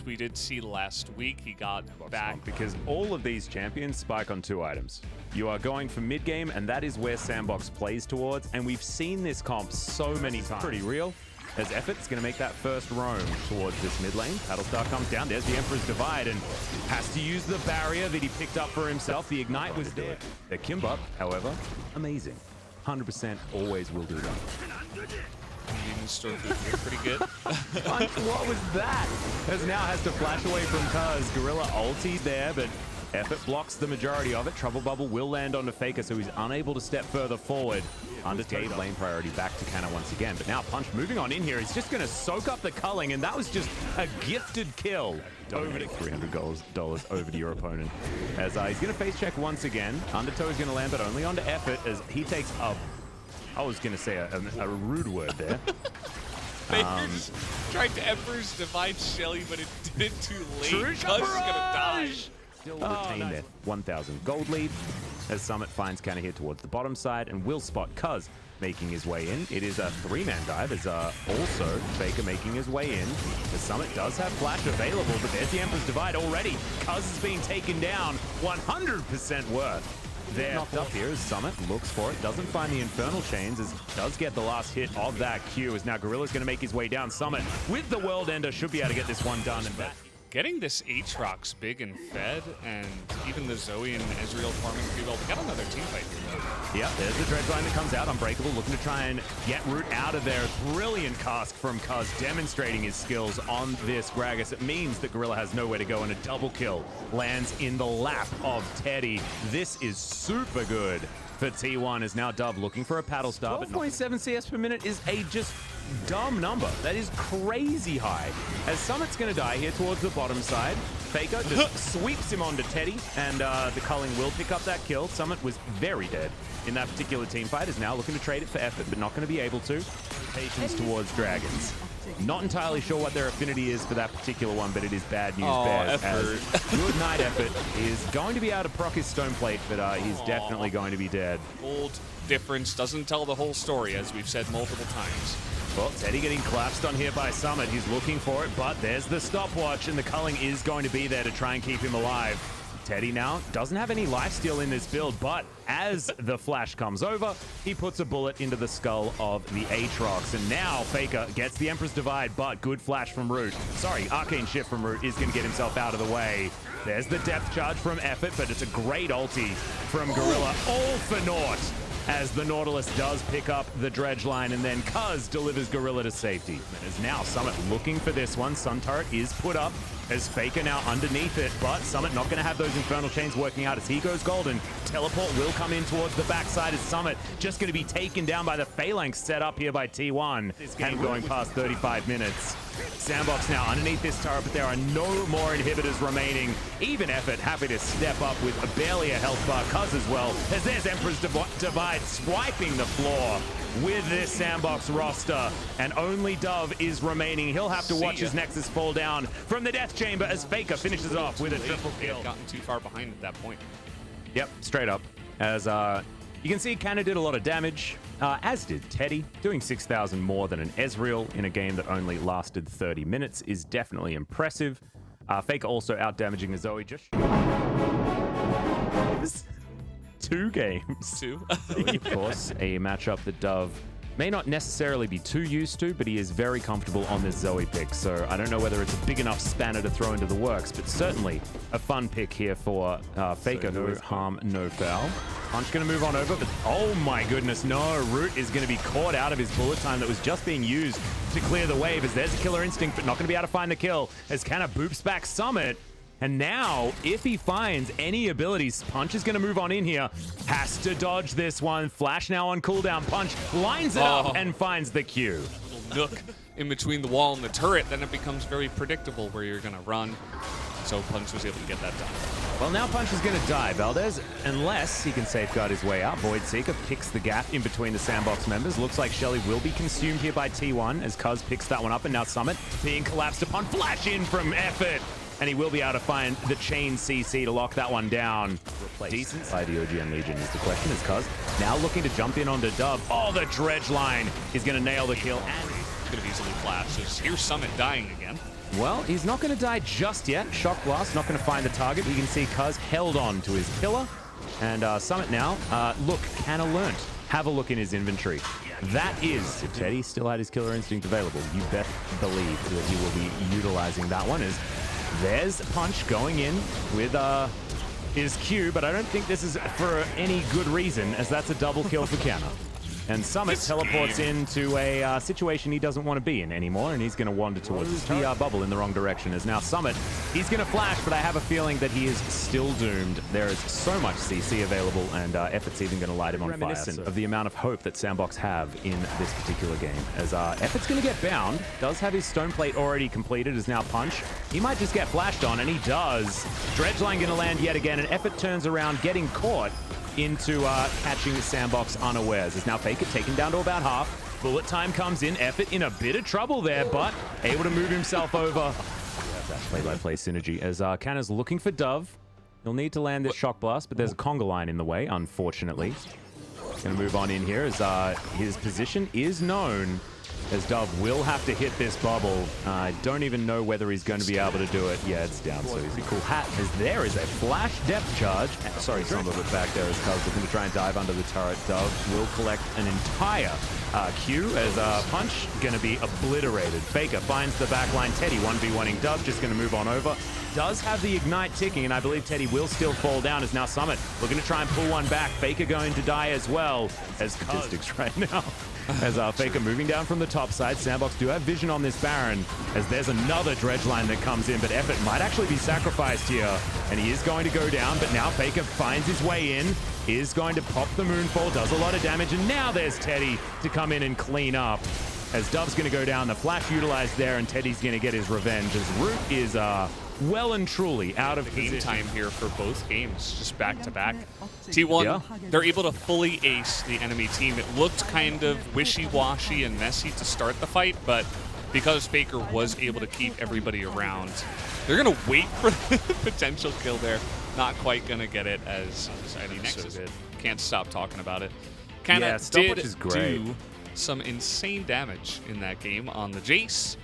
we did see last week. He got back. Because all of these champions spike on 2 items. You are going for mid game, and that is where Sandbox plays towards. And we've seen this comp so many times. Pretty real. As Effort's going to make that first roam towards this mid lane. Battlestar comes down. There's the Emperor's Divide and has to use the barrier that he picked up for himself. The Ignite was there. The Kimbap, however, amazing. 100% always will do that. Pretty good. What was that? As now has to flash away from Cuz. Gorilla ulti there, but Effort blocks the majority of it. Trouble Bubble will land onto Faker, so he's unable to step further forward. Undertake lane priority back to Canna once again. But now Punch moving on in here. He's just going to soak up the culling, and that was just a gifted kill. Over to $300 over to your opponent. As he's going to face check once again. Undertow is going to land, but only onto Effort as he takes a... I was going to say a rude word there. Faker's tried to Emperor's Divide Shelly, but it did it too late. Cuz is going to die. Still retain their 1,000 gold lead as Summit finds Canna here towards the bottom side and will spot Cuz making his way in. It is a 3-man dive as also Faker making his way in. The Summit does have flash available, but there's the Emperor's Divide already. Cuz is being taken down, 100% worth. They're knocked up here as Summit looks for it, doesn't find the Infernal Chains, as does get the last hit of that Q, as now Gorilla's going to make his way down. Summit with the World Ender should be able to get this one done. And getting this Aatrox big and fed, and even the Zoe and Ezreal farming pretty well. We got another team fight here, though. Yeah, there's the Dredge line that comes out. Unbreakable looking to try and get Root out of there. Brilliant cast from Cuz, demonstrating his skills on this Gragas. It means that Gorilla has nowhere to go, and a double kill lands in the lap of Teddy. This is super good for T1, as now Dove looking for a paddle star. 12.7 CS per minute is a just dumb number. That is crazy high. As Summit's going to die here towards the bottom side, Faker just sweeps him onto Teddy, and the culling will pick up that kill. Summit was very dead in that particular team fight, is now looking to trade it for Effort, but not going to be able to. Patience towards Dragons. Not entirely sure what their affinity is for that particular one, but it is bad news bears. As Good Night Effort is going to be able to proc his stone plate, but he's definitely going to be dead. Gold difference doesn't tell the whole story, as we've said multiple times. Well, Teddy getting collapsed on here by Summit. He's looking for it, but there's the stopwatch, and the culling is going to be there to try and keep him alive. Teddy now doesn't have any lifesteal in this build, but as the flash comes over, he puts a bullet into the skull of the Aatrox. And now Faker gets the Emperor's Divide, but good flash from Root. Sorry, Arcane Shift from Root is going to get himself out of the way. There's the depth charge from Effort, but it's a great ulti from Gorilla. All for naught, as the Nautilus does pick up the Dredge line, and then Cuz delivers Gorilla to safety. As now Summit looking for this one. Sun Turret is put up as Faker now underneath it, but Summit not going to have those Infernal Chains working out as he goes golden. Teleport will come in towards the backside as Summit just going to be taken down by the Phalanx set up here by T1. This game going past 35 minutes. Sandbox now underneath this turret, but there are no more inhibitors remaining. Even Effort happy to step up with barely a health bar. Cuz as well, as there's Emperor's Divide swiping the floor with this Sandbox roster, and only Dove is remaining. He'll have to watch his Nexus fall down from the Death Chamber as Faker finishes off with a triple kill. Gotten too far behind at that point. Yep, straight up. As you can see, Canna did a lot of damage, as did Teddy. Doing 6,000 more than an Ezreal in a game that only lasted 30 minutes is definitely impressive. Faker also out-damaging the Zoe. Just 2 games. 2. Of course, a matchup that Dove may not necessarily be too used to, but he is very comfortable on this Zoe pick. So I don't know whether it's a big enough spanner to throw into the works, but certainly a fun pick here for Faker. No harm, no foul. Punch going to move on over, but oh my goodness, no. Root is going to be caught out of his bullet time that was just being used to clear the wave, as there's a Killer Instinct, but not going to be able to find the kill as Canna boops back Summit. And now, if he finds any abilities, Punch is going to move on in here. Has to dodge this one. Flash now on cooldown. Punch lines it up and finds the Q. Little nook in between the wall and the turret, then it becomes very predictable where you're going to run. So Punch was able to get that done. Well, now Punch is going to die, Valdez, unless he can safeguard his way out. Void Seeker picks the gap in between the Sandbox members. Looks like Shelly will be consumed here by T1 as Cuz picks that one up, and now Summit being collapsed upon. Flash in from Effort. And he will be able to find the chain CC to lock that one down. Decent by the OGN Legion is the question, is Cuz now looking to jump in onto Dove. Oh, the Dredge line is going to nail the kill. And could have easily flashed. Here's Summit dying again. Well, he's not going to die just yet. Shock Blast not going to find the target. You can see Cuz held on to his pillar. And Summit now, look, Canna learnt. Have a look in his inventory. That is, if Teddy still had his Killer Instinct available, you best believe that he will be utilizing that one. As there's Punch going in with his Q, but I don't think this is for any good reason, as that's a double kill for Canna. And Summit teleports into a situation he doesn't want to be in anymore, and he's going to wander towards the bubble in the wrong direction. As now Summit, he's going to flash, but I have a feeling that he is still doomed. There is so much CC available, and Effort's even going to light him on fire. Reminiscent of the amount of hope that Sandbox have in this particular game. As Effort's going to get bound, does have his stone plate already completed, is now Punch. He might just get flashed on, and he does. Dredgeline going to land yet again, and Effort turns around, getting caught into catching Sandbox unawares. Is now Faker taken down to about half. Bullet time comes in. Effort in a bit of trouble there, but able to move himself over. That play-by-play synergy as Canna's looking for Dove. He'll need to land this Shock Blast, but there's a conga line in the way, unfortunately. Gonna move on in here as his position is known, as Dove will have to hit this bubble. I don't even know whether he's going to be able to do it. Yeah, it's down so easy. Cool hat, as there is a flash depth charge. Sorry, some of it back there as Cuz looking to try and dive under the turret. Dove will collect an entire Q as Punch going to be obliterated. Faker finds the backline. Teddy 1v1ing Dove, just going to move on over. Does have the Ignite ticking, and I believe Teddy will still fall down as now Summit looking to try and pull one back. Faker going to die as well as Cuz right now. As Faker moving down from the top side. Sandbox do have vision on this Baron, as there's another dredge line that comes in, but Effort might actually be sacrificed here, and he is going to go down, but now Faker finds his way in, is going to pop the Moonfall, does a lot of damage, and now there's Teddy to come in and clean up. As Dove's going to go down, the flash utilized there, and Teddy's going to get his revenge, as Root is well and truly out of game time here for both games, just back to back. T1, they're able to fully ace the enemy team. It looked kind of wishy-washy and messy to start the fight, but because Faker was able to keep everybody around, they're going to wait for the potential kill there. Not quite going to get it, as Eddie Nexus can't stop talking about it. Canna did do some insane damage in that game on the Jace.